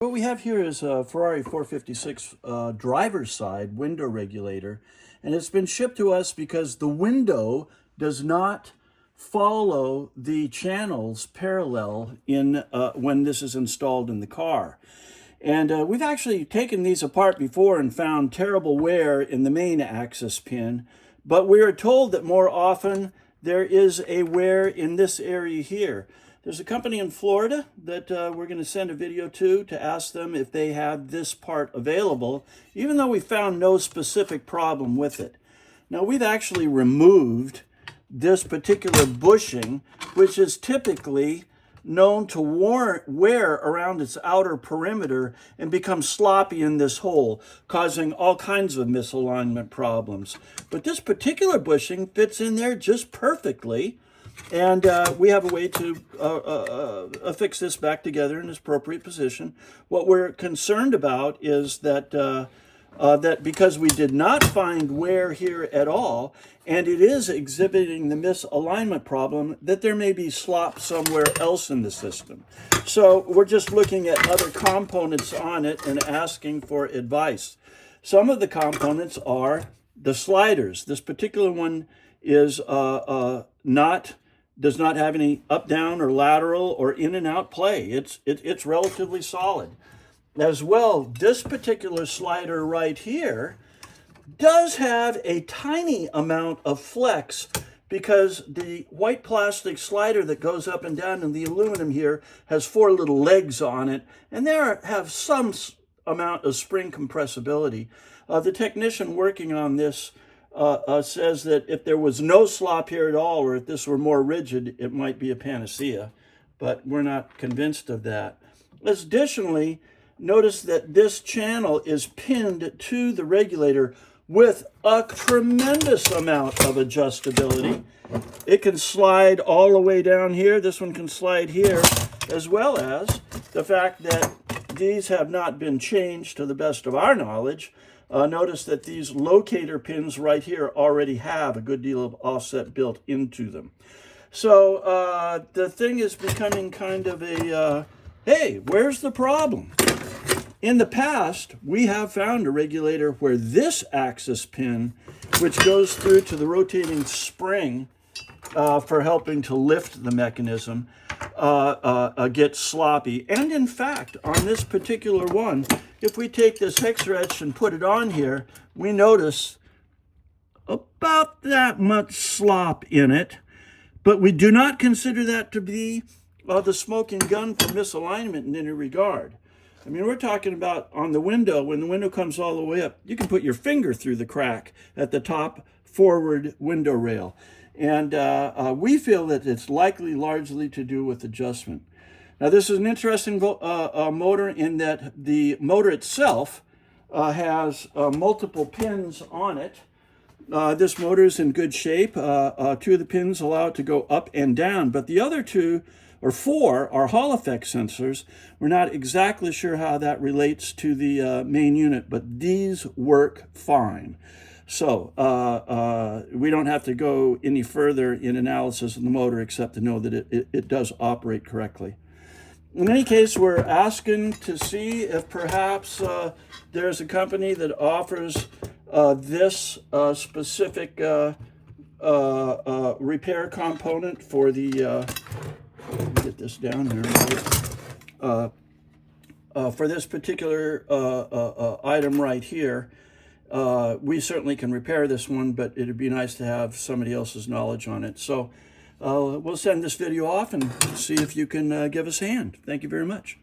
What we have here is a Ferrari 456 driver's side window regulator, and it's been shipped to us because the window does not follow the channels parallel in when this is installed in the car. And we've actually taken these apart before and found terrible wear in the main axis pin, but we are told that more often there is a wear in this area here. There's a company in Florida that we're going to send a video to ask them if they have this part available, even though we found no specific problem with it. Now, we've actually removed this particular bushing, which is typically known to wear around its outer perimeter and become sloppy in this hole, causing all kinds of misalignment problems. But this particular bushing fits in there just perfectly. And we have a way to affix this back together in its appropriate position. What we're concerned about is that that because we did not find wear here at all, and it is exhibiting the misalignment problem, that there may be slop somewhere else in the system. So we're just looking at other components on it and asking for advice. Some of the components are the sliders. This particular one is does not have any up, down, or lateral, or in and out play. It's relatively solid. As well, this particular slider right here does have a tiny amount of flex because the white plastic slider that goes up and down in the aluminum here has 4 little legs on it, and they have some amount of spring compressibility. The technician working on this says that if there was no slop here at all, or if this were more rigid, it might be a panacea, but we're not convinced of that. Additionally, notice that this channel is pinned to the regulator with a tremendous amount of adjustability. It can slide all the way down here. This one can slide here, as well as the fact that these have not been changed to the best of our knowledge. Notice that these locator pins right here already have a good deal of offset built into them. So the thing is becoming kind of a, hey, where's the problem? In the past, we have found a regulator where this axis pin, which goes through to the rotating spring for helping to lift the mechanism, gets sloppy. And in fact, on this particular one, if we take this hex wrench and put it on here, we notice about that much slop in it, but we do not consider that to be the smoking gun for misalignment in any regard. I mean, we're talking about on the window, when the window comes all the way up, you can put your finger through the crack at the top forward window rail. And we feel that it's likely largely to do with adjustment. Now, this is an interesting motor in that the motor itself has multiple pins on it. This motor is in good shape. 2 of the pins allow it to go up and down, but the other 2 or 4 are Hall effect sensors. We're not exactly sure how that relates to the main unit, but these work fine. So we don't have to go any further in analysis of the motor except to know that it does operate correctly. In any case, we're asking to see if perhaps there's a company that offers this specific repair component for the, get this down here, for this particular item right here. We certainly can repair this one, but it'd be nice to have somebody else's knowledge on it. So we'll send this video off and see if you can give us a hand. Thank you very much.